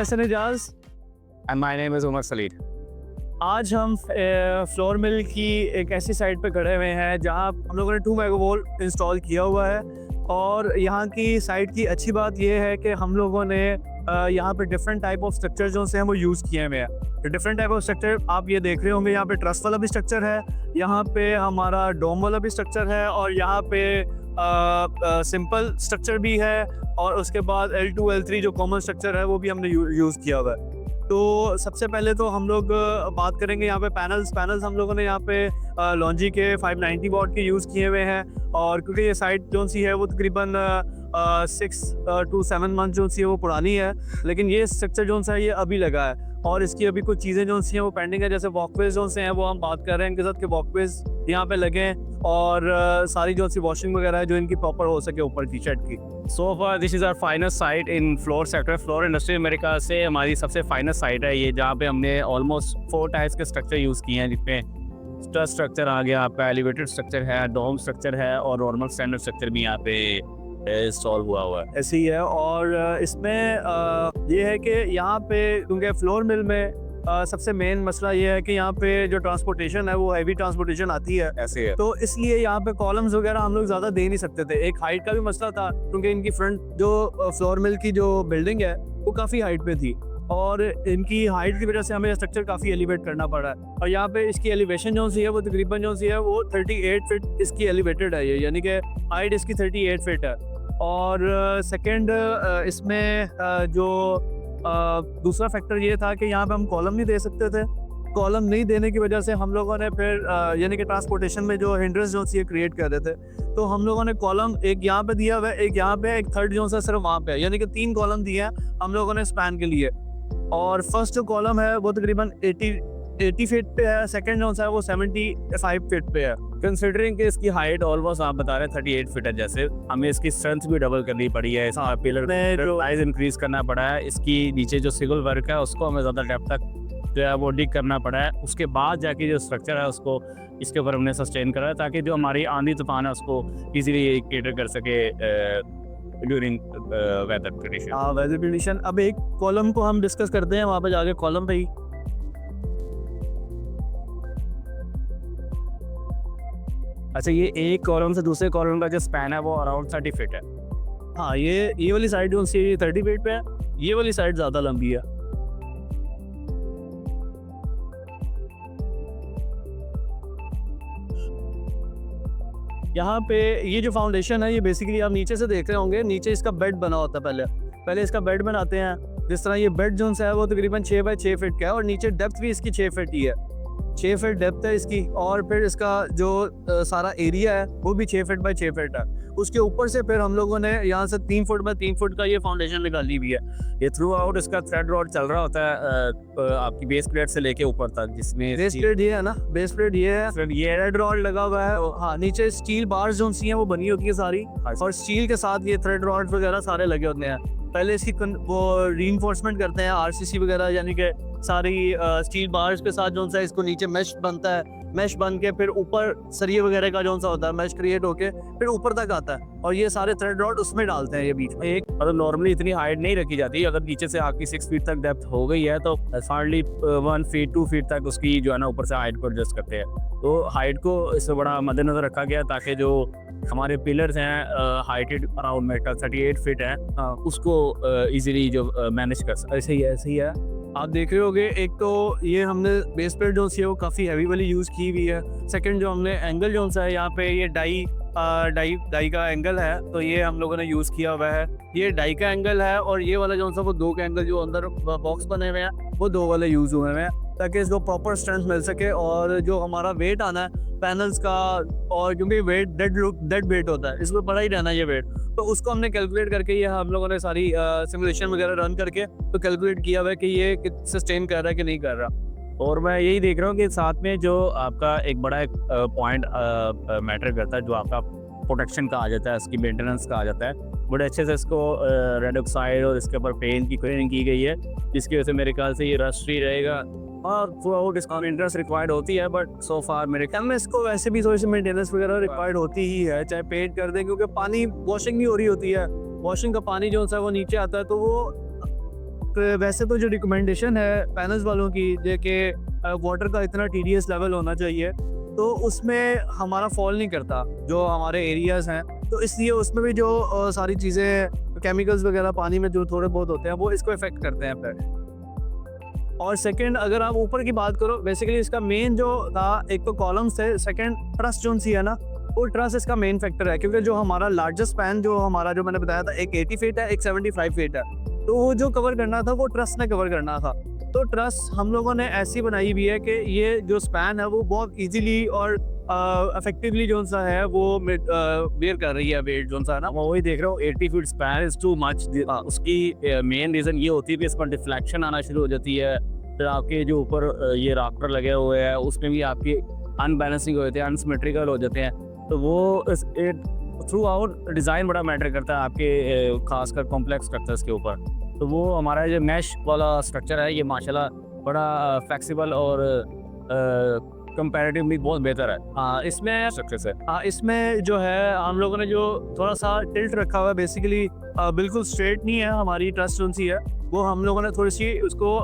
Hasan Ejaz. And my name is Umar Salid. आज हम flour mill की एक ऐसी साइट पे खड़े हुए हैं जहां हम लोगों ने 2 मेगावोल्ट इंस्टॉल किया हुआ है। और यहाँ की साइट की अच्छी बात यह है कि हम लोगों ने यहाँ पे डिफरेंट टाइप ऑफ स्ट्रक्चर जो से हैं वो यूज़ किए हुए हैं। डिफरेंट टाइप ऑफ स्ट्रक्चर आप ये देख रहे होंगे, यहाँ पे ट्रस वाला भी स्ट्रक्चर है, यहाँ पे हमारा डोम वाला भी स्ट्रक्चर है, और यहाँ पे सिंपल स्ट्रक्चर भी है, और उसके बाद L2 L3 जो कॉमन स्ट्रक्चर है वो भी हमने यूज़ किया हुआ है। तो सबसे पहले तो हम लोग बात करेंगे यहाँ पे पैनल्स हम लोगों ने यहाँ पे लॉन्जी के 590 वॉट के यूज़ किए हुए हैं। और क्योंकि ये साइट जो सी है वो तकरीबन 6 to 7 मंथ जो सी है वो पुरानी है, लेकिन ये स्ट्रक्चर जो सा है ये अभी लगा है, और इसकी अभी कुछ चीज़ें जो सी हैं वो पेंडिंग है। जैसे वॉकवेज जो से हैं वो हम बात कर रहे हैं इनके साथ, के वॉकवेज यहाँ पे लगे हैं, और सारी जो सी वॉशिंग वगैरह है जो इनकी प्रॉपर हो सके ऊपर टी शर्ट की। So far, this is our finest site in floor sector. Floor industry मेरे ख्याल से हमारी सबसे finest site है ये, जहाँ पे हमने almost 4 टाइप्स के स्ट्रक्चर यूज़ किए हैं, जिसमें स्ट्रस स्ट्रक्चर आ गया, आपका एलिवेटेड स्ट्रक्चर है, डोम स्ट्रक्चर है, और नॉर्मल स्टैंडर्ड स्ट्रक्चर भी यहाँ पे इंस्टॉल हुआ है। ऐसी है। और इसमें ये है कि यहाँ पे क्योंकि फ्लोर मिल में सबसे मेन मसला ये है कि यहाँ पे जो ट्रांसपोर्टेशन है वो हैवी ट्रांसपोर्टेशन आती है, ऐसे है। तो इसलिए यहाँ पे कॉलम्स वगैरह हम लोग ज़्यादा दे नहीं सकते थे। एक हाइट का भी मसला था, क्योंकि इनकी फ्रंट जो फ्लोर मिल की जो बिल्डिंग है वो काफ़ी हाइट पे थी, और इनकी हाइट की वजह से हमें स्ट्रक्चर काफ़ी एलिवेट करना पड़ा है। और यहाँ पे इसकी एलिवेशन जो सी है वो तकरीबन जो सी है वो 38 फीट इसकी एलिवेटेड है, ये यानी कि हाइट इसकी 38 फीट है। और सेकेंड इसमें जो दूसरा फैक्टर ये था कि यहाँ पे हम कॉलम नहीं दे सकते थे। कॉलम नहीं देने की वजह से हम लोगों ने फिर यानी कि ट्रांसपोर्टेशन में जो हिंड्रेंस जो सी क्रिएट कर रहे थे, तो हम लोगों ने कॉलम एक यहाँ पे दिया हुआ है, एक यहाँ पे, एक थर्ड जो सा सिर्फ वहाँ पे, यानी कि 3 कॉलम दिए हैं हम लोगों ने स्पैन के लिए। और फर्स्ट जो कॉलम है वो तकरीबन 80 फीट पे है, सेकंड जो है वो 75 फीट पे है। कंसिडरिंग कि इसकी हाइट ऑलमोस्ट आप बता रहे हैं 38 फीट है, जैसे हमें इसकी स्ट्रेंथ भी डबल करनी पड़ी है, इसका पिलर में साइज इंक्रीज करना पड़ा है, इसकी नीचे जो सिविल वर्क है उसको हमें ज़्यादा डेप्थ तक जो है वो डिग करना पड़ा है। उसके बाद जाके जो स्ट्रक्चर है उसको इसके ऊपर हमने सस्टेन करा है, ताकि जो हमारी आंधी तूफान है उसको ईजिली केटर कर सके ड्यूरिंग वेदर कंडीशन। हाँ, वेदर कंडीशन। अब एक कॉलम को हम डिस्कस करते हैं वहाँ पे जाके, कॉलम पे ही। अच्छा, ये एक कॉलम से दूसरे कॉलम का जो स्पैन है वो अराउंड 30 फीट है। हाँ, ये वाली साइड जो सी 30 फीट पे है, ये वाली साइड ज़्यादा लंबी है। यहाँ पे ये जो फाउंडेशन है ये बेसिकली आप नीचे से देख रहे होंगे, नीचे इसका बेड बना होता है। पहले इसका बेड बनाते हैं। जिस तरह ये बेड जो है वो तकरीबन 6 बाय 6 फीट का है, और नीचे डेप्थ भी इसकी 6 फीट ही है, 6 फीट डेप्थ है इसकी। और फिर इसका जो सारा एरिया है वो भी 6 फीट बाय 6 फीट है। उसके ऊपर से फिर हम लोगों ने यहाँ से 3 फुट बाय 3 फुट का ये फाउंडेशन निकाली हुई है। ये थ्रू आउट इसका थ्रेड रॉड चल रहा होता है आपकी बेस प्लेट से लेके ऊपर तक, जिसमें बेस प्लेट ये है ना, बेस प्लेट ये है, फिर ये थ्रेड रॉड लगा हुआ है। हाँ, नीचे स्टील बार्स जो सी हैं वो बनी होती है सारी, और स्टील के साथ ये थ्रेड रॉड वगैरह सारे लगे होते हैं। पहले इसकी वो रीइंफोर्समेंट करते हैं RCC वगैरह, यानी कि सारी स्टील बार्स के साथ जो सा इसको नीचे मैश बनता है, मैश बन के फिर ऊपर सरिये वगैरह का जो सा होता है, मैश क्रिएट होके फिर ऊपर तक आता है, और ये सारे थ्रेड रॉड उसमें डालते हैं ये बीच में। एक मतलब नॉर्मली इतनी हाइट नहीं रखी जाती, अगर नीचे से आपकी 6 फीट तक डेप्थ हो गई है तो हार्डली 1 फीट 2 फीट तक उसकी जो है ना ऊपर से हाइट को एडजस्ट करते हैं। तो हाइट को इससे बड़ा मद्देनजर रखा गया ताकि जो हमारे पिलर्स हैं हाइटेड अराउंड मेटल 38 फीट है, उसको इजीली जो मैनेज कर सकते। ऐसे ही है। आप देख रहे होगे, एक तो ये हमने बेस प्लेट जो सी है वो काफ़ी हैवी वाली यूज़ की हुई है। सेकंड जो हमने एंगल जो सा है यहाँ पे ये डाई का एंगल है, तो ये हम लोगों ने यूज़ किया हुआ है। ये डाई का एंगल है, और ये वाला जो सा वो 2 का एंगल जो अंदर बॉक्स बने हुए हैं वो 2 वाले यूज़ हुए हैं, ताकि इसको प्रॉपर स्ट्रेंथ मिल सके। और जो हमारा वेट आना है पैनल्स का, और क्योंकि वेट डेड वेट होता है, इसमें बड़ा ही रहना है ये वेट, तो उसको हमने कैलकुलेट करके ये हम लोगों ने सारी सिमुलेशन वगैरह रन करके तो कैलकुलेट किया हुआ है कि ये सस्टेन कर रहा है कि नहीं कर रहा। और मैं यही देख रहा हूँ कि साथ में जो आपका एक बड़ा एक पॉइंट मैटर करता है, जो आपका प्रोटेक्शन का आ जाता है, इसकी मेंटेनेंस का आ जाता है। बड़े अच्छे से इसको रेड ऑक्साइड और इसके ऊपर पेंट की क्लीनिंग की गई है, जिसकी वजह से मेरे ख्याल से ये रस्ट फ्री रहेगा। और थ्रू आउट इसका मेंटेनेंस रिक्वायर्ड होती है, बट सो फार मेरे ख्याल में इसको वैसे भी थोड़ी सी मेंटेनेंस वगैरह रिक्वायर्ड होती ही है, चाहे पेंट कर दें, क्योंकि पानी वॉशिंग नहीं हो रही होती है। वॉशिंग का पानी जो है वो नीचे आता है, तो वो बट वैसे तो जो रिकमेंडेशन है पैनल्स वालों की जे कि वाटर का इतना TDS लेवल होना चाहिए, तो उसमें हमारा फॉल नहीं करता जो हमारे एरियाज़ हैं, तो इसलिए उसमें भी जो सारी चीज़ें केमिकल्स वगैरह पानी में जो थोड़े बहुत होते हैं वो इसको इफ़ेक्ट करते हैं फिर। और सेकंड अगर आप ऊपर की बात करो, बेसिकली इसका मेन जो था, एक तो कॉलम्स थे, सेकंड ट्रस जोन सी है ना, वो ट्रस इसका मेन फैक्टर है, क्योंकि जो हमारा लार्जेस्ट स्पैन जो हमारा जो मैंने बताया था, एक 80 फीट है, एक 75 फीट है, तो वो जो कवर करना था वो ट्रस ने कवर करना था। तो ट्रस हम लोगों ने ऐसी बनाई हुई है कि ये जो स्पैन है वो बहुत ईजिली और इफेक्टिवली जो सा है वो बेयर कर रही है वेट जो सा है ना। मैं वही देख रहा हूँ 80 feet span is too much. उसकी मेन रीजन ये होती है कि इस पर डिफ्लेक्शन आना शुरू हो जाती है, फिर आपके जो ऊपर ये राफ्टर लगे हुए हैं उसमें भी आपकी अनबैलेंसिंग हो जाते हैं, अनसिमेट्रिकल हो जाते हैं, तो वो थ्रू आउट डिज़ाइन बड़ा मैटर करता है आपके खासकर कॉम्प्लेक्स स्ट्रक्चर्स के ऊपर। तो वो हमारा जो मैश वाला स्ट्रक्चर है ये माशाल्लाह बड़ा फ्लेक्सिबल और कंपैरेटिवली बहुत बेहतर है इसमें स्ट्रक्चर से। इसमें जो है हम लोगों ने जो थोड़ा सा टिल्ट रखा हुआ है, बेसिकली बिल्कुल स्ट्रेट नहीं है हमारी ट्रस जोन सी है, वो हम लोगों ने थोड़ी सी उसको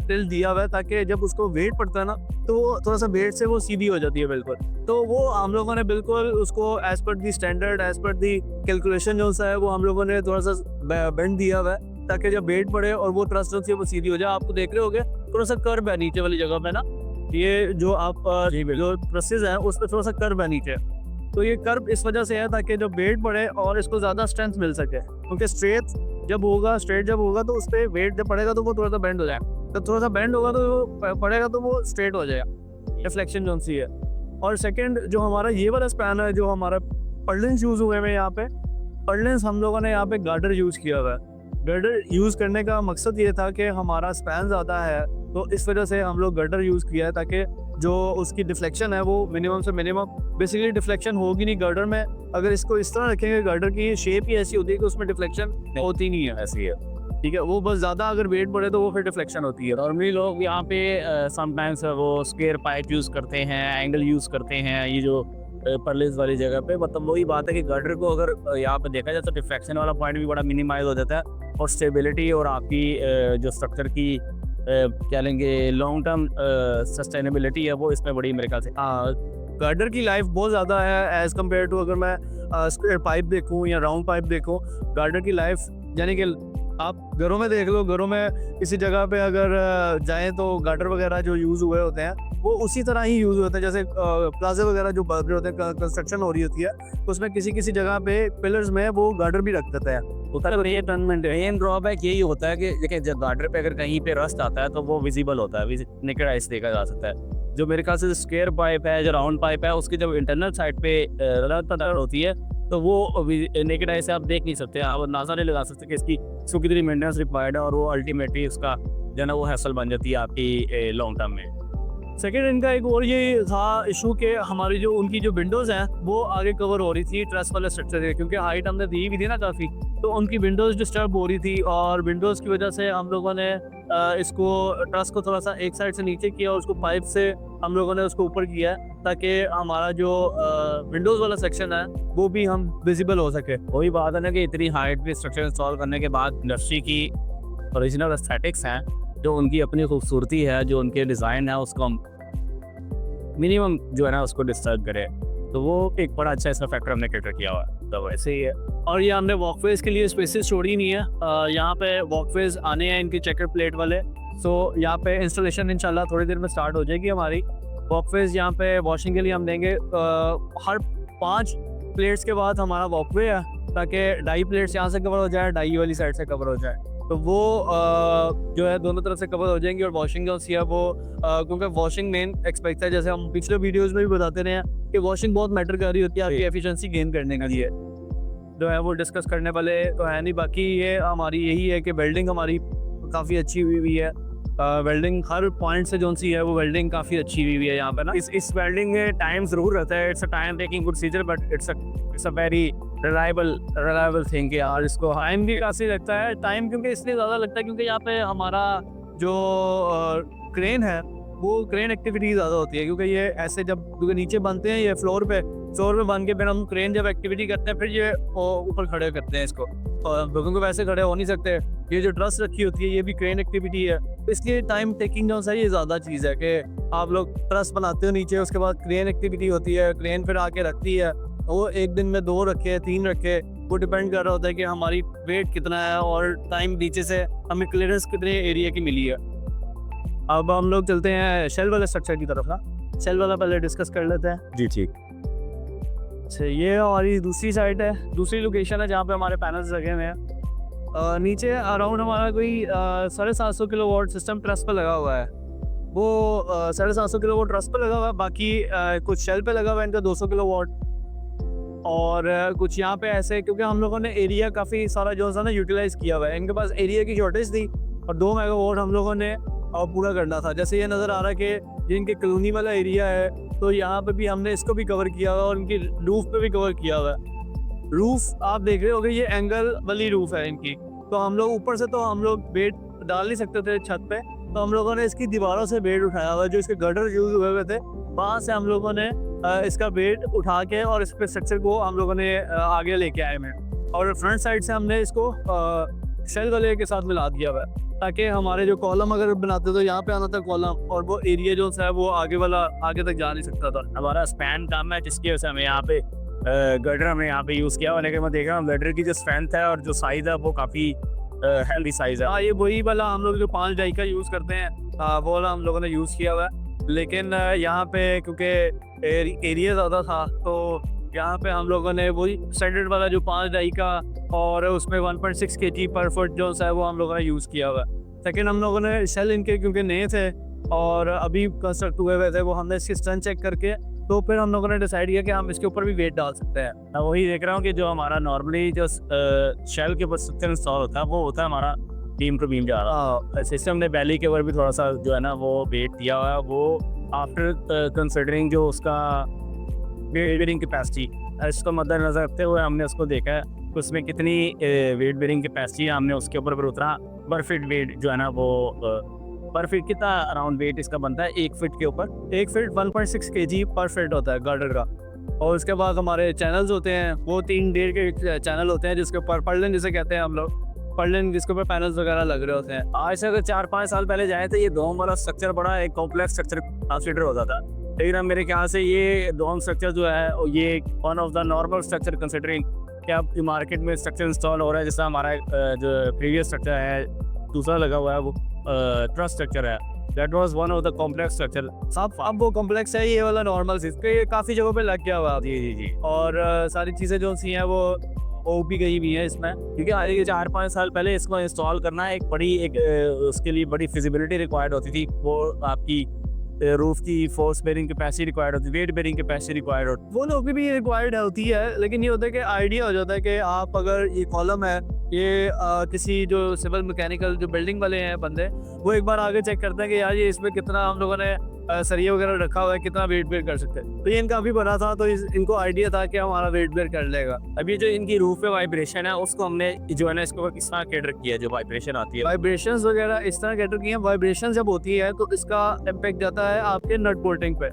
टिल्ट दिया हुआ है ताकि जब उसको वेट पड़ता है ना तो वो थोड़ा सा वेट से वो सीधी हो जाती है बिल्कुल। तो वो हम लोगों ने बिल्कुल उसको एज पर दी स्टैंडर्ड, एज पर दी कैलकुलेशन जो सा है वो हम लोगों ने थोड़ा सा बेंड दिया हुआ है ताकि जब वेट पड़े और वो ट्रस जोन सी वो सीधी हो जाए। आपको देख रहे होगे थोड़ा सा कर्व है नीचे वाली जगह पे ना, ये जो आप जो ट्रसेस हैं उस पर थोड़ा सा कर्व है नीचे, तो ये कर्व इस वजह से है ताकि जब वेट बढ़े और इसको ज़्यादा स्ट्रेंथ मिल सके, क्योंकि स्ट्रेट जब होगा तो उस पर वेट जब पड़ेगा तो वो थोड़ा सा बेंड हो जाएगा, तो थोड़ा सा बेंड होगा तो वो पड़ेगा तो वो स्ट्रेट हो जाएगा, रिफ्लेक्शन जोन सी है। और सेकंड जो हमारा ये वाला स्पैन है, जो हमारा पर्लिन्स यूज़ हुए हैं यहाँ पे, पर्लिन्स हम लोगों ने यहाँ पे गार्डर यूज़ किया हुआ है। गार्डर यूज़ करने का मकसद ये था कि हमारा स्पैन ज़्यादा है तो इस वजह से हम लोग गार्डर यूज़ किया है ताकि जो उसकी डिफ्लेक्शन है वो मिनिमम से मिनिमम, बेसिकली डिफ्लेक्शन होगी नहीं गार्डर में। अगर इसको इस तरह रखेंगे, गार्डर की शेप ही ऐसी होती है कि उसमें डिफ्लेक्शन होती नहीं है, ऐसी है। ठीक है, वो बस ज़्यादा अगर वेट बढ़े तो वो फिर डिफ्लेक्शन होती है। नॉर्मली लोग यहाँ पे समटाइम्स वो स्क्वायर पाइप यूज़ करते हैं, एंगल यूज़ करते हैं, ये जो पर्लिन्स वाली जगह पे, मतलब वही बात है कि गार्डर को अगर यहाँ पे देखा जाए तो डिफ्लेक्शन वाला पॉइंट भी बड़ा मिनिमाइज हो जाता है और स्टेबिलिटी और आपकी जो स्ट्रक्चर की क्या लेंगे लॉन्ग टर्म सस्टेनेबिलिटी है वो इसमें बड़ी मेरे ख्याल से। गार्डर की लाइफ बहुत ज़्यादा है एज़ कम्पेयर टू अगर मैं स्क्वायर पाइप देखूँ या राउंड पाइप देखूँ। गार्डर की लाइफ यानी कि आप घरों में देख लो, घरों में किसी जगह पे अगर जाएं तो गार्डर वगैरह जो यूज़ हुए होते हैं वो उसी तरह ही यूज़ होते हैं, जैसे प्लाजा वगैरह जो बन रहे होते हैं, कंस्ट्रक्शन हो रही होती है तो उसमें किसी जगह पे पिलर्स में वो गार्डर भी रख देते हैं। मेन ड्रॉबैक यही होता है कि देखिए जब गार्डर पे अगर कहीं पे रस्ट आता है तो वो विजिबल होता है, नेकेड आइज देखा जा सकता है। जो मेरे ख्याल से स्क्वायर पाइप है, जो राउंड पाइप है, उसकी जब इंटरनल साइड पे रस्ट होती है तो वो नेकेड आई से आप देख नहीं सकते, आप अंदाजा नहीं लगा सकते कि इसको कितनी मेंटेनेंस रिक्वायर्ड है और वो अल्टीमेटली उसका जो है ना वो हैसल बन जाती है आपकी लॉन्ग टर्म में। सेकेंड इनका एक और ये था इशू के हमारी जो उनकी जो विंडोज़ हैं वो आगे कवर हो रही थी ट्रस वाले स्ट्रक्चर से, क्योंकि हाइट हमने दी भी थी ना काफ़ी, तो उनकी विंडोज़ डिस्टर्ब हो रही थी और विंडोज़ की वजह से हम लोगों ने इसको ट्रस को थोड़ा सा एक साइड से नीचे किया और उसको पाइप से हम लोगों ने उसको ऊपर किया ताकि हमारा जो विंडोज़ वाला सेक्शन है वो भी हम विजिबल हो सके। वही बात है ना कि इतनी हाइट पे स्ट्रक्चर इंस्टॉल करने के बाद इंडस्ट्री की ओरिजिनल एस्थेटिक्स हैं, जो उनकी अपनी खूबसूरती है, जो उनके डिज़ाइन है, उसको हम मिनिमम जो है ना उसको डिस्टर्ब करें, तो वो एक बड़ा अच्छा इसका फैक्टर हमने कैटर किया हुआ है। तो वैसे ही है। और ये हमने वॉकवेज के लिए स्पेसेस छोड़ी नहीं है, यहाँ पे वॉकवेज आने हैं इनके चेकर प्लेट वाले, सो यहाँ पे इंस्टॉलेशन इंशाल्लाह थोड़ी देर में स्टार्ट हो जाएगी हमारी। वॉकवेज यहाँ पे वॉशिंग के लिए हम देंगे, हर 5 प्लेट्स के बाद हमारा वॉकवे है ताकि डाई प्लेट्स यहाँ से कवर हो जाए, डाई वाली साइड से कवर हो जाए, तो वो जो है दोनों तरफ से कवर हो जाएंगी। और वॉशिंग जो है वो क्योंकि वॉशिंग मेन एक्सपेक्ट है, जैसे हम पिछले वीडियोस में भी बताते रहे हैं कि वॉशिंग बहुत मैटर कर रही होती है आपकी एफिशिएंसी गेन करने के लिए, जो है वो डिस्कस करने वाले तो है नहीं। बाकी ये हमारी यही है कि वेल्डिंग हमारी काफ़ी अच्छी हुई है, वेल्डिंग हर पॉइंट से जो सी है वो वेल्डिंग काफ़ी अच्छी हुई है यहाँ पे ना। इस वेल्डिंग में टाइम ज़रूर रहता है, it's a time taking procedure, but it's a very reliable thing यार। इसको टाइम भी काफ़ी लगता है, टाइम क्योंकि इसलिए ज़्यादा लगता है क्योंकि यहाँ पे हमारा जो क्रेन है वो क्रेन एक्टिविटी ज़्यादा होती है, क्योंकि ये ऐसे जब क्योंकि नीचे बनते हैं ये फ्लोर पे बन के फिर हम क्रेन जब एक्टिविटी करते हैं फिर ये ऊपर खड़े करते हैं इसको, बुकिंग को वैसे खड़े हो नहीं सकते। ये जो ट्रस रखी होती है ये भी क्रेन एक्टिविटी है, तो इसलिए टाइम टेकिंग जो है ये ज़्यादा चीज़ है कि आप लोग ट्रस बनाते हो नीचे, उसके बाद क्रेन एक्टिविटी होती है, क्रेन फिर आके रखती है। वो एक दिन में 2 रखे 3 रखे, वो डिपेंड कर रहा होता है कि हमारी वेट कितना है और टाइम नीचे से हमें क्लियरेंस कितने एरिया की मिली है। अब हम लोग चलते हैं शेल वाले स्ट्रक्चर की तरफ ना, शेल वाला पहले डिस्कस कर लेते हैं। जी ठीक। अच्छा, ये हमारी दूसरी साइड है, दूसरी लोकेशन है जहाँ पे हमारे पैनल्स लगे हुए हैं। नीचे अराउंड हमारा कोई 750 किलोवाट सिस्टम ट्रस पे लगा हुआ है। वो 750 किलोवाट ट्रस पे लगा हुआ है, बाकी कुछ शेल पे लगा हुआ है इनका 200 किलोवाट। और कुछ यहाँ पे ऐसे, क्योंकि हम लोगों ने एरिया काफ़ी सारा जो है ना यूटिलाइज़ किया हुआ है, इनके पास एरिया की शॉर्टेज थी और 2 मेगावाट हम लोगों ने पूरा करना था। जैसे ये नज़र आ रहा है कि ये इनके कॉलोनी वाला एरिया है, तो यहाँ पे भी हमने इसको भी कवर किया हुआ है और इनकी रूफ पे भी कवर किया हुआ है। रूफ आप देख रहे होगे, ये एंगल वाली रूफ है इनकी, तो हम लोग ऊपर से तो हम लोग बेड डाल नहीं सकते थे छत पे, तो हम लोगों ने इसकी दीवारों से बेड उठाया हुआ है। जो इसके गर्डर यूज हुए हुए थे वहाँ से हम लोगों ने इसका बेड उठा के और इस पे स्ट्रक्चर को हम लोगों ने आगे लेके आए हैं। और फ्रंट साइड से हमने इसको शेल वाले के साथ मिला दिया हुआ है, ताकि हमारे जो कॉलम अगर बनाते तो यहाँ पे आना था कॉलम, और वो एरिया जो है वो आगे वाला आगे तक जा नहीं सकता था। हमारा स्पैन कम है जिसकी वजह से हमें यहाँ पे गर्डर हमने यहाँ पे यूज़ किया, लेकिन मैं देख रहा हूँ गर्डर की जो स्ट्रेंथ है और जो साइज़ है वो काफ़ी हेल्दी साइज़ है। हाँ, ये वही वाला हम लोग जो 5 डाई का यूज़ करते हैं, वो वाला हम लोगों ने यूज़ किया हुआ है। लेकिन यहाँ पे क्योंकि एरिया ज़्यादा था, तो यहाँ पे हम लोगों ने वही स्टैंडर्ड वाला जो 5 डाई का और उसमें 1.6 kg पर फुट जो है वो हम लोगों ने यूज़ किया हुआ है। सेकेंड, हम लोगों ने शेल इनके क्योंकि नए थे और अभी कंस्ट्रक्ट हुए हुए थे, वो हमने इसकी स्ट्रेंथ चेक करके तो फिर हम लोगों ने डिसाइड किया कि हम इसके ऊपर भी वेट डाल सकते हैं। मैं वही देख रहा हूँ कि जो हमारा नॉर्मली जो शेल के ऊपर स्ट्रक्चर इंस्टॉल होता है वो होता है हमारा बीम टू बीम जा रहा है। सिस्टम ने बैली के ऊपर भी थोड़ा सा जो है ना वो वेट दिया हुआ है, वो आफ्टर कंसिडरिंग जो उसका वेट बेरिंग कैपेसिटी, इसको मद्देनजर रखते हुए हमने उसको देखा है उसमें कितनी वेट बेरिंग कैपेसिटी है। हमने उसके ऊपर उतना पर फीट वेट जो है ना वो पर फीट कितना अराउंड वेट इसका बनता है 1 फीट के ऊपर 1 फीट 1.6 kg पर फीट होता है गार्डर का। और उसके बाद हमारे चैनल्स होते हैं, वो 3.5 के चैनल होते हैं जिसके ऊपर पर्लिन जिसे कहते हैं हम लोग, पर्लिन जिसके ऊपर पैनल्स वगैरह लग रहे होते हैं। आज से अगर 4-5 साल पहले जाए तो ये डोम वाला स्ट्रक्चर बड़ा एक कॉम्प्लेक्स स्ट्रक्चर कंसिडर होता था, लेकिन अब मेरे ख्याल से ये डोम स्ट्रक्चर जो है ये one of the normal structure considering कि अब मार्केट में स्ट्रक्चर इंस्टॉल हो रहा है। जैसा हमारा जो प्रीवियस स्ट्रक्चर है दूसरा लगा हुआ है वो ट्रस स्ट्रक्चर है, that was one of the complex structure. अब वो कॉम्प्लेक्स है, ये वाला नॉर्मल इसके काफ़ी जगहों पे लग गया हुआ है। जी जी जी। और सारी चीज़ें जो सी हैं वो भी गई हुई हैं इसमें, क्योंकि आज के 4-5 साल पहले इसको इंस्टॉल करना एक बड़ी उसके लिए बड़ी फिजिबिलिटी रिक्वायर्ड होती थी। वो आपकी रूफ की फोर्स बेरिंग कैपेसिटी रिक्वायर्ड होती है, वेट बेरिंग कैपेसिटी रिक्वायर्ड होती है, वो लोग भी रिक्वायर्ड होती है। लेकिन ये होता है कि आइडिया हो जाता है कि आप अगर ये कॉलम है, ये किसी जो सिविल मैकेनिकल जो बिल्डिंग वाले हैं बंदे, वो एक बार आगे चेक करते हैं कि यार ये इसमें कितना हम लोगों ने सरिया वगैरह रखा हुआ है, कितना वेट बेयर कर सकते हैं। तो ये इनका अभी बना था, तो इनको आइडिया था कि हमारा वेट बेयर कर लेगा। अभी जो इनकी रूफ पे वाइब्रेशन है उसको हमने जो है ना इसको किस तरह कैटर किया है, जो वाइब्रेशन आती है वाइब्रेशंस वगैरह इस तरह कैटर किए हैं। वाइब्रेशन जब होती है तो इसका इम्पैक्ट जाता है आपके नट बोल्टिंग पे,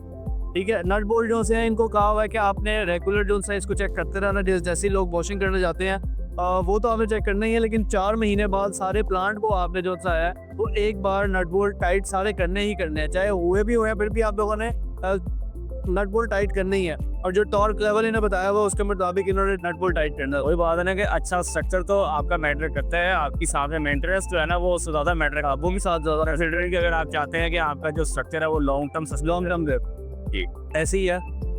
ठीक है। नट बोल्ट जो है इनको कहा हुआ है कि आपने रेगुलर जो है इसको चेक करते रहना, जैसे लोग वॉशिंग करने जाते हैं वो तो आपने चेक करना ही है। लेकिन 4 महीने बाद सारे प्लांट को आपने जो सा है वो एक बार नट बोल्ट टाइट सारे करने ही करने हैं, चाहे हुए भी हुए फिर भी आप लोगों ने नट बोल्ट टाइट करनी है। और जो टॉर्क लेवल इन्हें बताया हुआ उसके मुताबिक इन्होंने नट बोल्ट टाइट करना है। वही बात है ना कि अच्छा स्ट्रक्चर तो आपका मैटर करता है, आपकी सामने मेंटेनेंस जो है ना वो उससे ज़्यादा मैटर करता है। वो भी साथ ज़्यादा कंसिडरिंग अगर आप चाहते हैं कि आपका जो स्ट्रक्चर है वो लॉन्ग टर्म ऐसे ही है।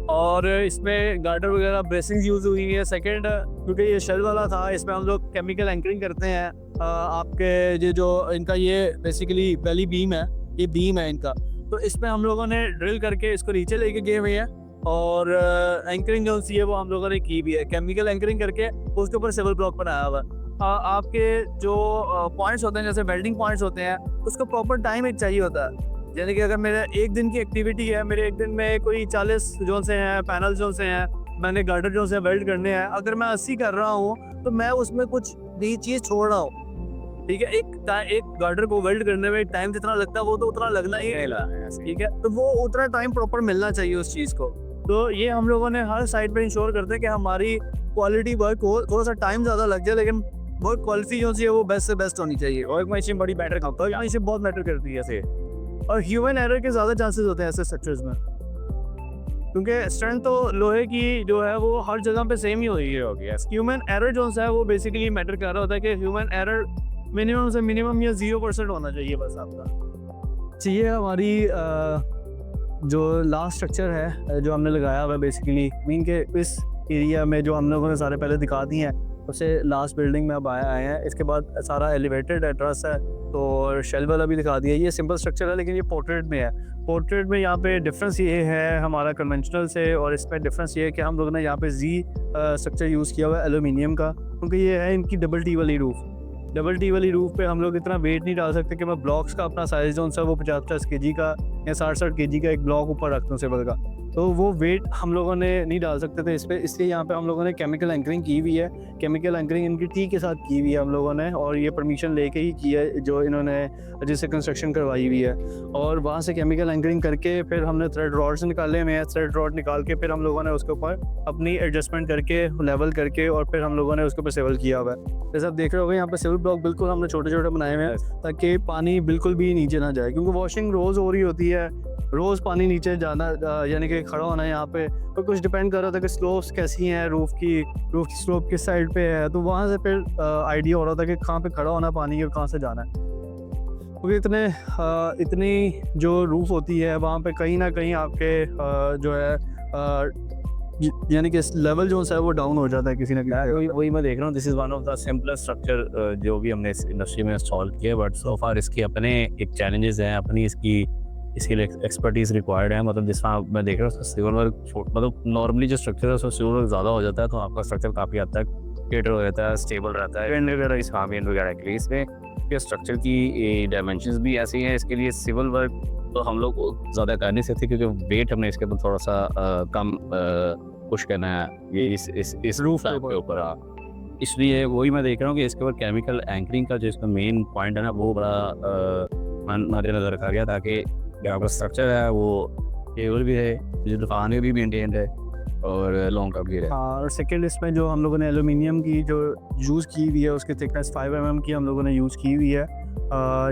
और इसमें गार्डर वगैरह ब्रेसिंग यूज हुई है। सेकंड, क्योंकि ये शेल वाला था, इसमें हम लोग केमिकल एंकरिंग करते हैं। आपके ये जो इनका ये बेसिकली पहली बीम है, ये बीम है इनका, तो इसमें हम लोगों ने ड्रिल करके इसको नीचे लेके गए हुए हैं। और एंकरिंग जो सी है वो हम लोगों ने की भी है, केमिकल एंकरिंग करके उसके ऊपर सिविल ब्लॉक बनाया हुआ है। आपके जो पॉइंट्स होते हैं जैसे वेल्डिंग पॉइंट्स होते हैं, उसको प्रॉपर टाइम एक चाहिए होता है। यानी कि अगर मेरा एक दिन की एक्टिविटी है, मेरे एक दिन में कोई 40 जो से हैं पैनल जो से हैं, मैंने गार्डर जो से वेल्ड करने हैं, अगर मैं 80 कर रहा हूँ तो मैं उसमें कुछ नई चीज़ छोड़ रहा हूँ, ठीक है। एक गार्डर को वेल्ड करने में टाइम जितना लगता है वो तो उतना लगना ही है, ठीक है। तो वो उतना टाइम प्रॉपर मिलना चाहिए उस चीज़ को। तो ये हम लोगों ने हर साइड पर इंश्योर करते हैं कि हमारी क्वालिटी वर्क हो, थोड़ा सा टाइम ज़्यादा लग जाए लेकिन वो क्वालिटी जो चाहिए वो बेस्ट से बेस्ट होनी चाहिए। और एक मशीन बड़ी मैटर करता है, मशीन बहुत मैटर करती है ऐसे। और ह्यूमन एरर के ज़्यादा चांसेस होते हैं ऐसे स्ट्रक्चर्स में, क्योंकि स्ट्रेंथ तो लोहे की जो है वो हर जगह पे सेम ही होगी है। ह्यूमन एरर जो है वो बेसिकली मैटर कर रहा होता है कि ह्यूमन एरर मिनिमम से मिनिमम या 0% होना चाहिए बस आपका। चाहिए हमारी जो लास्ट स्ट्रक्चर है जो हमने लगाया हुआ है बेसिकली मीन के इस एरिया में जो हम लोगों ने सारे पहले दिखा दिए हैं, उससे लास्ट बिल्डिंग में अब आए हैं। इसके बाद सारा एलिवेटेड एड्रेस है, तो शेल वाला भी दिखा दिया। ये सिंपल स्ट्रक्चर है लेकिन ये पोर्ट्रेट में है। पोर्ट्रेट में यहाँ पे डिफरेंस ये है हमारा कन्वेंशनल से, और इसमें डिफरेंस ये है कि हम लोगों ने यहाँ पे जी स्ट्रक्चर यूज़ किया हुआ है एल्यूमिनियम का, क्योंकि ये है इनकी डबल टी वाली रूफ। डबल टी वाली रूफ पे हम लोग इतना वेट नहीं डाल सकते कि मैं ब्लॉक्स का अपना साइज जो सा वो 50-50 kg का या 60-60 kg का एक ब्लॉक ऊपर रखता हूँ सिविल का, तो वो वेट हम लोगों ने नहीं डाल सकते थे इस पर। इसलिए यहाँ पे हम लोगों ने केमिकल एंकरिंग की हुई है। केमिकल एंकरिंग इनकी टी के साथ की हुई है हम लोगों ने, और ये परमिशन लेके ही की है जो इन्होंने जिससे कंस्ट्रक्शन करवाई हुई है। और वहाँ से केमिकल एंकरिंग करके फिर हमने थ्रेड रॉड्स निकाले हुए हैं। थ्रेड रॉड निकाल के फिर हम लोगों ने उसके ऊपर अपनी एडजस्टमेंट करके लेवल करके और फिर हम लोगों ने उसके ऊपर सिविल किया हुआ है। जैसे आप देख रहे होगे यहाँ पे सिविल ब्लॉक बिल्कुल हमने छोटे छोटे बनाए हुए हैं ताकि पानी बिल्कुल भी नीचे ना जाए, क्योंकि वॉशिंग रोज़ हो रही होती है, रोज़ पानी नीचे जाना यानी कि खड़ा होना है यहाँ पे। तो कुछ डिपेंड कर रहा था कि स्लोप्स कैसी हैं, रूफ़ की स्लोप किस साइड पे है, तो वहाँ से फिर आइडिया हो रहा था कि कहाँ पे खड़ा होना पानी और कहाँ से जाना है। क्योंकि इतनी जो रूफ़ होती है वहाँ पे कहीं ना कहीं आपके जो है यानी कि लेवल जो है वो डाउन हो जाता है किसी ना किसी। वही मैं देख रहा हूँ, this is one of the simplest structure जो भी हमने इस इंडस्ट्री में इंस्टॉल किया, बट सो फार इसके अपने एक चैलेंजेस हैं, अपनी इसकी लिए एक्सपर्टीज़ रिक्वायर्ड है। मतलब जिस तरह मैं देख रहा हूँ सिविल वर्क मतलब नॉर्मली जो स्ट्रक्चर है उसमें सिविल वर्क ज़्यादा हो जाता है, तो आपका स्ट्रक्चर काफ़ी हद तक केटर हो जाता है, स्टेबल रहता है वगैरह इस कामियन वगैरह के लिए। इसमें के स्ट्रक्चर की डायमेंशंस भी ऐसी हैं, इसके लिए सिविल वर्क तो हम लोग ज़्यादा कर नहीं सकते क्योंकि वेट हमने इसके ऊपर थोड़ा सा कम पुश करना है ये इस रूफ के ऊपर। इसलिए वही मैं देख रहा हूँ कि इसके ऊपर केमिकल एंकरिंग का जो इसका मेन पॉइंट है ना वो बड़ा मद्देनजर रखा गया ताकि यहाँ पर स्ट्रक्चर है वो केबल भी है, जो दुकानें भी मेंटेन है और लॉन्ग टर्म भी है। हाँ, और सेकंड इसमें जो हम लोगों ने एल्यूमिनियम की जो यूज़ की हुई है उसकी थिकनेस 5 mm की हम लोगों ने यूज़ की हुई है।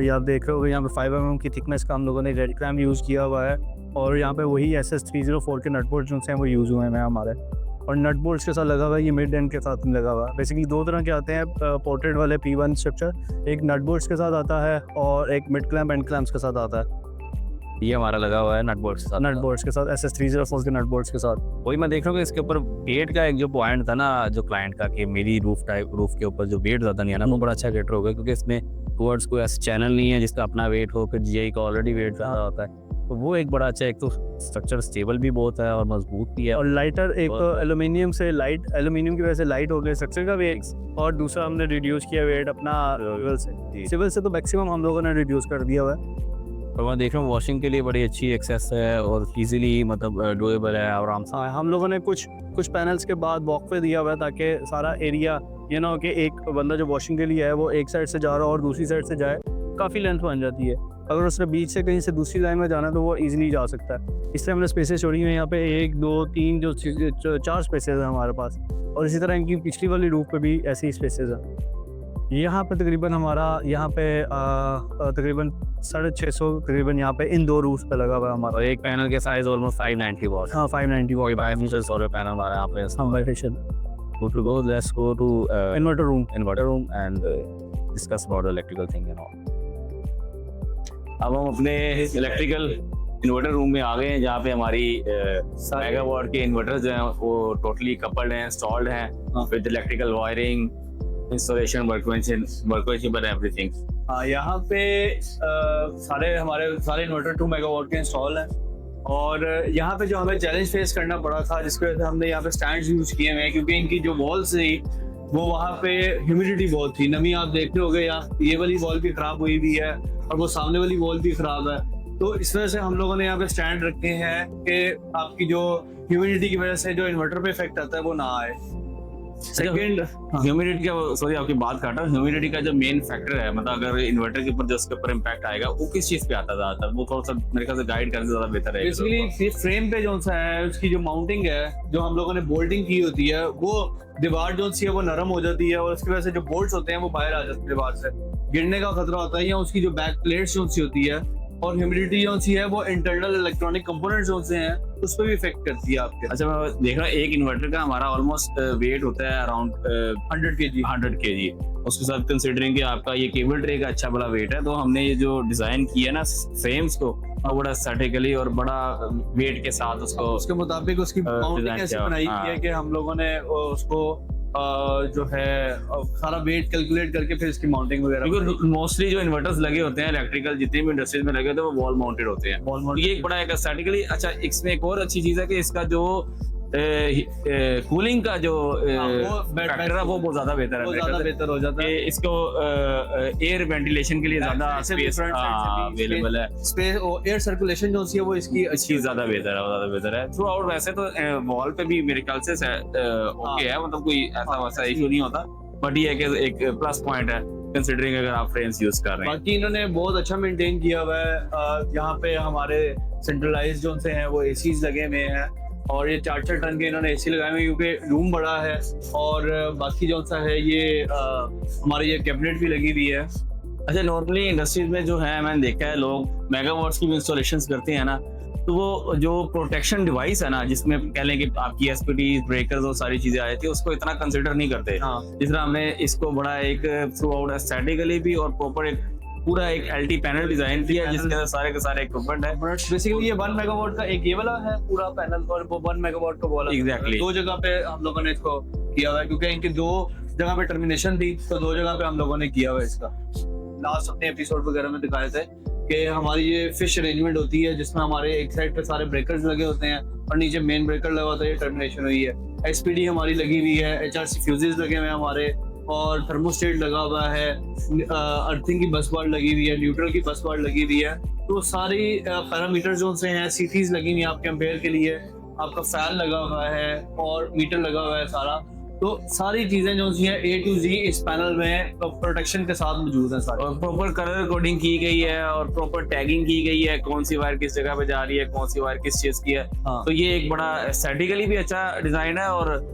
ये आप देख रहे हो यहाँ पे 5 mm की थिकनेस का हम लोगों ने रेड क्रैम यूज़ किया हुआ है, और यहाँ पे वही SS304 के नट बोल्ट जो हैं वो यूज़ हुए हैं हमारे। और नट बोल्ट्स के साथ लगा हुआ है, ये मिड एंड के साथ लगा हुआ है। बेसिकली दो तरह के आते हैं पोर्ट्रेट वाले P1 स्ट्रक्चर, एक नट बोल्ट्स के साथ आता है और एक मिड क्लैम्प एंड क्लैम्प्स के साथ आता है। ये हमारा लगा हुआ है नट बोल्ट्स के साथ SS304 के नट बोल्ट्स के साथ। वही मैं देख रहा हूँ कि इसके ऊपर वेट का एक जो पॉइंट था ना जो क्लाइंट का कि मेरी रूफ के ऊपर जो वेट ज़्यादा नहीं है ना वो बड़ा अच्छा कैटर हो गया, क्योंकि इसमें टुवर्ड्स कोई ऐसा चैनल नहीं है जिसका अपना वेट हो, फिर GI का ऑलरेडी वेट ज़्यादा होता है, तो वो एक बड़ा अच्छा, एक तो स्ट्रक्चर स्टेबल भी बहुत है और मजबूत भी है। और लाइटर, एक तो एल्यूमिनियम की वजह से लाइट हो गया स्ट्रक्चर का वेट, और दूसरा हमने रिड्यूस किया वेट अपना सिविल से तो मैक्सिमम हम लोगों ने रिड्यूस कर दिया हुआ है। और मैं देख रहा हूँ वॉशिंग के लिए बड़ी अच्छी एक्सेस है और इजीली मतलब डोएबल है आराम से। हम लोगों ने कुछ पैनल्स के बाद वॉकवे दिया हुआ है ताकि सारा एरिया ये ना हो कि एक बंदा जो वॉशिंग के लिए है वो एक साइड से जा रहा हो और दूसरी साइड से जाए, काफ़ी लेंथ बन जाती है। अगर उसने बीच से कहीं से दूसरी लाइन में जाना है तो वो ईजिली जा सकता है। इसलिए हमने स्पेसेस छोड़ी हुई हैं यहाँ पे 1 2 3 जो 4 स्पेसेस हैं हमारे पास, और इसी तरह इनकी पिछली वाली रूफ पे भी ऐसी स्पेसेस हैं। यहाँ पे तकरीबन हमारा तकरीबन 650 तकरीबन यहाँ पे इन 2 रूफ पे लगा हुआ है हमारा। और एक पैनल के साइज ऑलमोस्ट 590 वॉट। हाँ 590 वॉट 5 मीटर सोलर पैनल हमारा यहाँ पे। Let's go to inverter room and discuss about the electrical thing and all. अब हम अपने इलेक्ट्रिकल इन्वर्टर रूम में आ गए हैं जहाँ पे हमारी मेगावाट के इन्वर्टर जो हैं वो टोटली कपल्ड हैं, इंस्टॉल्ड हैं with electrical wiring, installation, workmanship and everything. यहाँ पे हमारे सारे इन्वर्टर 2 मेगावाट के इंस्टॉल हैं, और यहाँ पे जो हमें चैलेंज फेस करना पड़ा था जिसकी वजह से हमने यहाँ पे स्टैंड्स यूज किए हुए हैं, क्योंकि इनकी जो वॉल्स थी वो वहाँ पे ह्यूमिडिटी बहुत थी, नमी आप देखते होगे। यहाँ ये वाली वॉल भी खराब हुई हुई है और वो सामने वाली वॉल भी खराब है, तो इस वजह से हम लोगों ने यहाँ पे स्टैंड रखे हैं कि आपकी जो ह्यूमिडिटी की वजह से जो इन्वर्टर पे इफेक्ट आता है वो ना आए। सेकंड ह्यूमिडिटी का, सॉरी आपकी बात काटा, ह्यूमिडिटी का जो मेन फैक्टर है, मतलब अगर इन्वर्टर के ऊपर जो उसके ऊपर इम्पैक्ट आएगा वो किस चीज पे आता है ज्यादातर, वो थोड़ा सा मेरे ख्याल से गाइड करने से ज्यादा बेहतर है। बेसिकली फ्रेम पे जो सा है उसकी जो माउंटिंग है, जो हम लोगों ने बोल्टिंग की होती है, वो दीवार जो सी है वो नरम हो जाती है और उसकी वजह से जो बोल्ट्स होते हैं वो बाहर आ जाते हैं, दीवार से गिरने का खतरा होता है, या उसकी जो बैक प्लेट्स जो सी होती है, और ह्यूमिडिटी जो सी है वो इंटरनल इलेक्ट्रॉनिक कंपोनेंट्स जो से हैं उस पर भी इफेक्ट करती है आपके। अच्छा, मैं देख रहा हूँ एक इन्वर्टर का हमारा ऑलमोस्ट वेट होता है अराउंड 100 केजी। उसके साथ कंसिडरिंग कि आपका ये केबल ट्रे का अच्छा बड़ा वेट है, तो हमने ये जो डिजाइन किया ना फ्रेम्स को, बड़ा स्टैटिकली और बड़ा वेट के साथ उसको उसके मुताबिक उसकी माउंटिंग ऐसी बनाई गई है कि हम लोगों ने उसको जो है सारा वेट कैलकुलेट करके फिर इसकी माउंटिंग वगैरह। क्योंकि मोस्टली जो इन्वर्टर्स लगे होते हैं इलेक्ट्रिकल जितने भी इंडस्ट्रीज में लगे होते हैं वो वॉल माउंटेड होते हैं। तो ये एक बड़ा एक स्टैटिकली अच्छा, इसमें एक और अच्छी चीज है कि इसका जो कूलिंग का जो फैक्टर है वो बहुत ज्यादा बेहतर है, ज्यादा बेहतर हो जाता है। इसको एयर वेंटिलेशन के लिए ज्यादा स्पेस अवेलेबल है, स्पेस और एयर सर्कुलेशन जो है वो इसकी अच्छी ज्यादा बेहतर है, ज्यादा बेहतर है थ्रू आउट। वैसे तो वॉल पे भी मेरे ख्याल से ओके है, मतलब कोई ऐसा वैसा इशू नहीं होता, बट ये है कि एक प्लस पॉइंट है कंसीडरिंग अगर आप फ्रेम्स यूज कर रहे हैं। बाकी इन्होंने बहुत अच्छा मेंटेन किया हुआ है। यहाँ पे हमारे सेंट्रलाइज जो से हैं वो एसीज लगे हुए हैं, और ये 4-4 टन के इन्होंने एसी लगाए हुए हैं क्योंकि रूम बड़ा है। और बाकी जो सा है ये हमारी ये कैबिनेट भी लगी हुई है। अच्छा, नॉर्मली इंडस्ट्रीज में जो है मैंने देखा है लोग मेगावाट्स की भी इंस्टॉलेशंस करते हैं ना, तो वो जो प्रोटेक्शन डिवाइस है ना, जिसमें कह लें कि आपकी एसपीटी ब्रेकर्स और सारी चीजें आ जाती है, उसको इतना कंसिडर नहीं करते। हाँ। जिस तरह हमने इसको बड़ा एक थ्रू आउट एस्थेटिकली भी और प्रॉपर एक पूरा एक एलटी पैनल डिजाइन किया है जिसके अंदर सारे के सारे इक्विपमेंट है। बेसिकली ये 1 मेगावाट का एक ये वाला है पूरा पैनल, और वो 1 मेगावाट का वाला एग्जैक्टली दो जगह पे हम लोगों ने इसको किया हुआ है, क्योंकि इनकी 2 जगह पे टर्मिनेशन थी, तो 2 जगह पे हम लोगों ने किया हुआ है इसका। लास्ट अपने एपिसोड वगैरह में दिखाए थे कि हमारी ये फिश अरेंजमेंट होती है जिसमें हमारे एक साइड पे सारे ब्रेकर्स लगे होते हैं और नीचे मेन ब्रेकर लगा होता है, ये टर्मिनेशन हुई है। एसपीडी हमारी लगी हुई है, एचआरसी फ्यूजेस लगे हुए हैं हमारे, और थर्मोस्टेट लगा हुआ है, अर्थिंग की बस बार लगी हुई है, न्यूट्रल की बस बार लगी हुई है। तो सारी पैरामीटर जो से हैं, सीटीज लगी हुई हैं आपके एम्पेयर के लिए, आपका फैन लगा हुआ है और मीटर लगा हुआ है सारा। तो सारी चीजें जो है A to Z इस पैनल में प्रोटेक्शन के साथ मौजूद है सारी, और प्रॉपर कलर कोडिंग की गई है और प्रॉपर टैगिंग की गई है, कौन सी वायर किस जगह पे जा रही है, कौन सी वायर किस चीज की है। हाँ। तो ये एक बड़ा एस्थेटिकली भी अच्छा डिजाइन है, और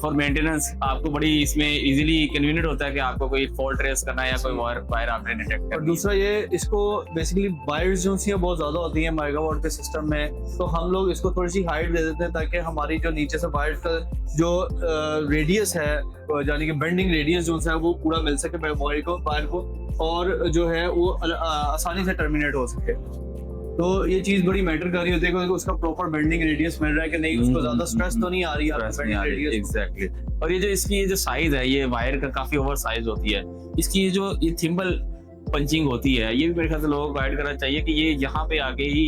फॉर मेंटेनेंस आपको बड़ी इसमें इजीली कन्वीनियंट होता है कि आपको कोई फॉल्ट ट्रेस करना है या कोई वायर आपने डिटेक्ट और करना। दूसरा ये इसको बेसिकली वायर्स जो सी बहुत ज्यादा होती है मेगावाट के सिस्टम में, तो हम लोग इसको थोड़ी सी हाइट दे देते हैं ताकि हमारी जो नीचे से वायर का जो रेडियस है, यानी कि बेंडिंग रेडियस जो है वो पूरा मिल सके वायर को, और जो है वो आसानी से टर्मिनेट हो सके। तो ये चीज बड़ी मैटर कर रही होती है कि उसका प्रॉपर बेंडिंग रेडियस मिल रहा है कि नहीं, उसको ज्यादा स्ट्रेस तो नहीं आ रही है। एग्जैक्टली। और ये जो इसकी ये जो साइज है, ये वायर का काफी ओवर साइज होती है। इसकी ये जो ये थिम्बल पंचिंग होती है, ये भी मेरे ख्याल से लोगों को गाइड करना चाहिए कि ये यहाँ पे आके ही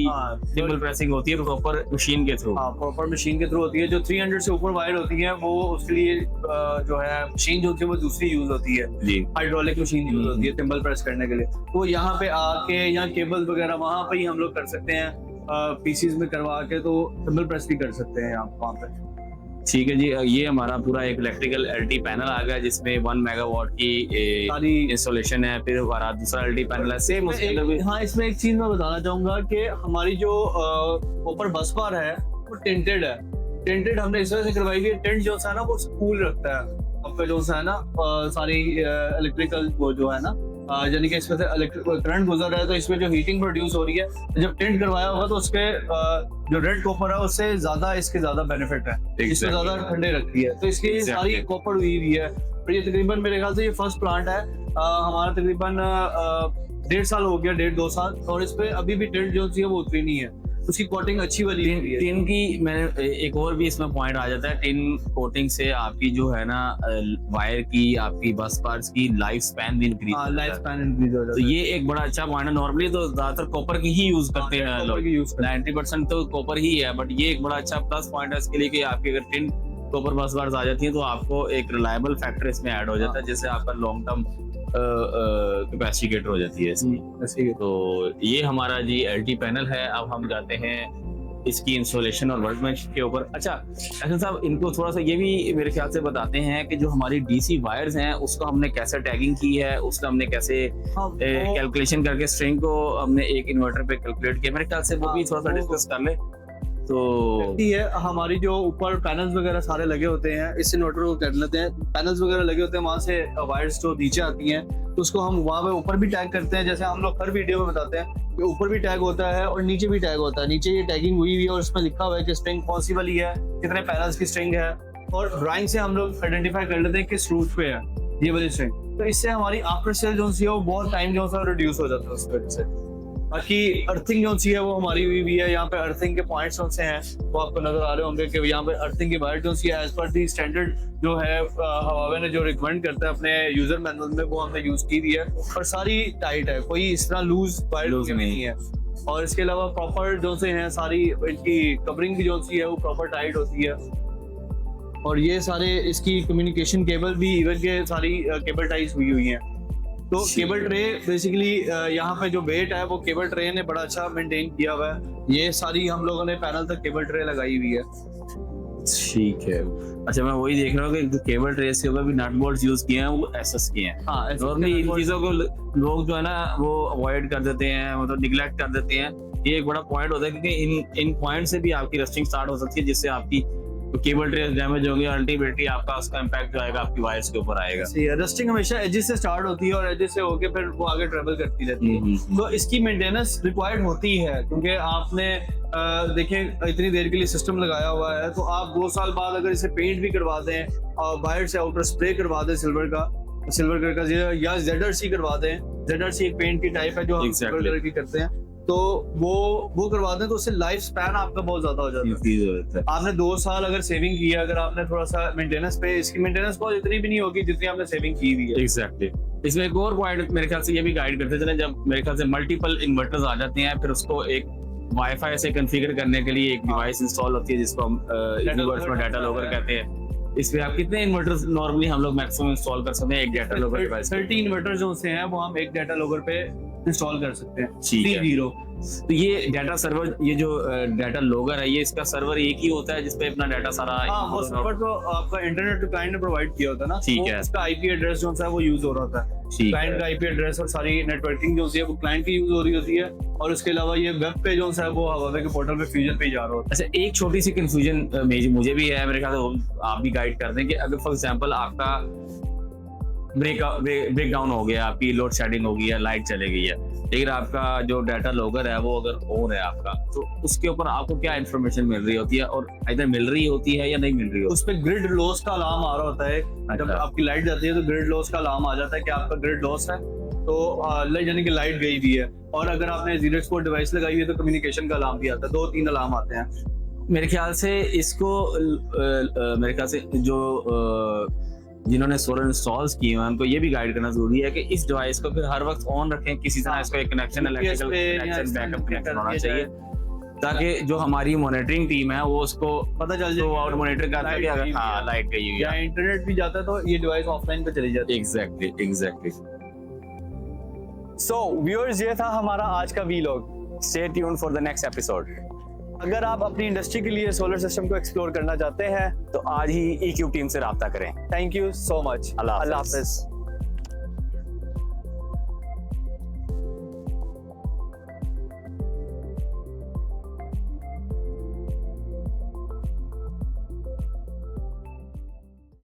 थिम्बल प्रेसिंग होती है प्रॉपर मशीन के थ्रू। हाँ, प्रॉपर मशीन के थ्रू होती है। जो 300 से ऊपर वायर होती है वो उसके लिए जो है मशीन जो होती है वो दूसरी यूज होती है जी, हाइड्रोलिक मशीन यूज होती है थिम्बल प्रेस करने के लिए। तो यहाँ पे आके यहाँ केबल वगैरह वहाँ पे ही हम लोग कर सकते हैं, पीसीज में करवा के, तो थिम्बल प्रेस भी कर सकते हैं यहाँ वहाँ पे। ठीक है जी, ये हमारा पूरा एक इलेक्ट्रिकल एलटी पैनल आ गया जिसमें 1 मेगावाट की सारी इंस्टॉलेशन है। फिर हमारा दूसरा एलटी पैनल है सेम उसके अंदर भी। हाँ, इसमें एक चीज मैं बताना चाहूंगा कि हमारी जो ऊपर बस बार है वो टेंटेड है। टेंटेड हमने इस वजह से करवाई है, टेंट जो है ना वो कूल रखता है आपका जो है ना सारी इलेक्ट्रिकल वो जो है ना, यानी कि इसमें से करंट गुजर रहा है तो इसमें जो हीटिंग प्रोड्यूस हो रही है, जब टेंट करवाया होगा तो उसके जो रेड कॉपर है उससे ज्यादा इसके ज्यादा बेनिफिट है, इससे ज्यादा ठंडे रखती है। तो इसकी सारी कॉपर हुई हुई है। और ये तकरीबन मेरे ख्याल से ये फर्स्ट प्लांट है हमारा, तकरीबन 1.5 साल हो गया, 1.5-2 साल, और इस पे अभी भी टेंट जो है वो उतरी नहीं है। उसकी कोटिंग अच्छी वाली है। टिन की मैंने एक और भी इसमें पॉइंट आ जाता है, टिन कोटिंग से आपकी जो है ना वायर की, आपकी बस पार्ट्स की लाइफ स्पैन भी इंक्रीज हो जाता है। तो ये एक बड़ा अच्छा पॉइंट है। नॉर्मली तो ज्यादातर कॉपर की ही यूज करते हैं लोग, 90% तो कॉपर ही है, बट ये एक बड़ा अच्छा प्लस पॉइंट है इसके लिए कि आपकी अगर टिन कॉपर बस बार्स आ जाती है तो आपको एक रिलायबल फैक्टर इसमें ऐड हो जाता है, जिससे आपका लॉन्ग टर्म कैपेसिटी हो जाती है इसमें। तो ये हमारा जी एलटी पैनल है। अब हम जाते हैं इसकी इंस्टॉलेशन और वर्कमैनशिप के ऊपर। अच्छा अहसन साहब, इनको थोड़ा सा ये भी मेरे ख्याल से बताते हैं कि जो हमारी डीसी वायर्स हैं उसको हमने कैसे टैगिंग की है, उसका हमने कैसे कैलकुलेशन करके स्ट्रिंग को हमने एक इन्वर्टर पे कैलकुलेट किया, मेरे ख्याल से वो भी थोड़ा सा डिस्कस कर ले तो। ये हमारी जो ऊपर पैनल्स वगैरह सारे लगे होते हैं, इस इन्वर्टर को कर लेते हैं, पैनल्स वगैरह लगे होते हैं, वहां से वायर्स जो नीचे आती हैं तो उसको हम वहां पे ऊपर भी टैग करते हैं, जैसे हम लोग हर वीडियो में बताते हैं कि ऊपर भी टैग होता है और नीचे भी टैग होता है। नीचे ये टैगिंग हुई हुई है और इसमें लिखा हुआ है कि स्ट्रिंग कौन सी वाली है, कितने पैनल्स की स्ट्रिंग है, और ड्राइंग से हम लोग आइडेंटिफाई कर लेते हैं किस रूट पे है ये वाली स्ट्रिंग। तो इससे हमारी आफ्टर सेल जो सी है वो बहुत टाइम जो है रिड्यूस हो जाता है उस वजह से। बाकी अर्थिंग जो सी है वो हमारी हुई भी है, यहाँ पे अर्थिंग के पॉइंट्स कौन से हैं वो आपको नजर आ रहे होंगे कि यहाँ पे अर्थिंग की वायर जो सी है एज पर दी स्टैंडर्ड जो है हवावे ने जो रिकमेंड करता है अपने यूजर मैनुअल में वो हमने यूज की हुई है और सारी टाइट है, कोई इस तरह लूज वायर नहीं है। और इसके अलावा प्रॉपर जो से हैं सारी इनकी कवरिंग की जो सी है वो प्रॉपर टाइट होती है। और ये सारे इसकी कम्युनिकेशन केबल भी इवन के सारी केबल टाइज हुई हैं। तो केबल ट्रे बेसिकली यहाँ पे जो वेट है वो केबल ट्रे ने बड़ा अच्छा मेंटेन किया हुआ है। ये सारी हम लोगों ने पैनल तक केबल ट्रे लगाई हुई है। ठीक है। अच्छा मैं वही देख रहा हूँ कि केबल ट्रेस के ऊपर भी नट बोल्ट्स यूज किए हैं, वो एसएस के हैं। हाँ, नॉर्मली इन चीजों को लोग जो है ना वो अवॉइड कर देते हैं, मतलब निगलेक्ट कर देते हैं। ये एक बड़ा पॉइंट होता है क्योंकि इन पॉइंट से भी आपकी रस्टिंग स्टार्ट हो सकती है, जिससे आपकी केबल ट्रेस डैमेज होंगे, अल्टीमेटली आपका उसका इंपैक्ट जो आएगा आपकी वायर्स के ऊपर आएगा। रस्टिंग हमेशा एजेस से स्टार्ट होती है और एजेस से होके फिर वो आगे ट्रेवल करती रहती है। तो इसकी मेंटेनेंस रिक्वायर्ड होती है क्योंकि आपने देखें इतनी देर के लिए सिस्टम लगाया हुआ है, तो आप 2 साल बाद अगर इसे पेंट भी करवा दें और वायर से आउटर स्प्रे करवा दें सिल्वर कलर का या ZRC करवा दें, ZRC एक पेंट की टाइप है जो हम सिल्वर कलर की करते हैं, तो वो करवा दें तो उससे लाइफ स्पैन आपका बहुत ज्यादा हो जाता है। आपने 2 साल अगर सेविंग किया, अगर आपने थोड़ा सा मेंटेनेंस पे, इसकी मेंटेनेंस बहुत इतनी भी नहीं होगी जितनी आपने सेविंग की हुई है। एग्जैक्टली। इसमें एक और पॉइंट मेरे ख्याल से ये भी गाइड करते चले, जब मेरे ख्याल से मल्टीपल इन्वर्टर्स आ जाते हैं फिर उसको एक वाईफाई से कॉन्फ़िगर करने के लिए एक डिवाइस इंस्टॉल होती है जिसको हम यूनिवर्स में डाटा लॉगर कहते हैं। इसमें आप कितने इन्वर्टर्स नॉर्मली हम लोग मैक्सिमम इंस्टॉल कर सकते हैं एक डाटा लॉगर डिवाइस? 30 इन्वर्टर जो से हैं वो हम एक डाटा लॉगर पे इंस्टॉल कर सकते हैं। ठीक है। 30। तो ये डाटा सर्वर, ये जो डाटा लॉगर है, ये इसका सर्वर एक ही होता है जिसपे अपना डाटा सारा? हाँ, वो सर्वर तो आपका इंटरनेट क्लाइंट ने प्रोवाइड किया होता है ना। ठीक है। उसका आईपी एड्रेस जो है वो यूज हो रहा होता है। क्लाइंट का आईपी एड्रेस और सारी नेटवर्किंग जो है वो क्लाइंट की यूज हो रही होती है और उसके अलावा ये वेब पे जो है वो हवावे के पोर्टल पे फ्यूजन पे जा रहा होता है। अच्छा, एक छोटी सी कंफ्यूजन मुझे भी है, मेरे ख्याल से आप भी गाइड कर दें कि अगर फॉर एग्जांपल आपका ब्रेक डाउन हो गया, आपकी लोड शेडिंग हो गई है, लाइट चले गई है, लेकिन आपका जो डाटा लॉगर है वो अगर ऑन है आपका, तो उसके ऊपर आपको क्या इन्फॉर्मेशन मिल रही होती है और इधर मिल रही होती है या नहीं मिल रही होती? उस पे ग्रिड लॉस का अलार्म आ रहा होता है। जब आपकी लाइट जाती है तो ग्रिड लॉस का अलार्म आ जाता है कि आपका ग्रिड लॉस है, तो यानी कि लाइट गई हुई है। और अगर आपने जीरो एक्सपोर्ट डिवाइस लगाई हुई है तो कम्युनिकेशन का अलार्म भी आता है। 2-3 अलार्म आते हैं। मेरे ख्याल से इसको मेरे ख्याल से जो जिन्होंने सोलर इंस्टॉल्स किए हैं उनको ये भी गाइड करना जरूरी है कि इस डिवाइस को फिर हर वक्त ऑन रखें, किसी तरह इसको एक connection, electrical connection, backup connection होना चाहिए ताकि जो हमारी मॉनिटरिंग टीम है वो उसको पता चल जाए आउट मॉनिटर करता है कि अगर हाँ लाइट गई हुई या है, इंटरनेट भी जाता है तो ये डिवाइस ऑफलाइन पे चली जाती है। एग्जैक्टली। सो व्यूअर्स, ये था हमारा आज का vlog. Stay tuned for the next episode. अगर आप अपनी इंडस्ट्री के लिए सोलर सिस्टम को एक्सप्लोर करना चाहते हैं तो आज ही EQ टीम से राब्ता करें। Thank you so much. अल्लाह अल्लाह हाफ़िज़। हाफ़िज़।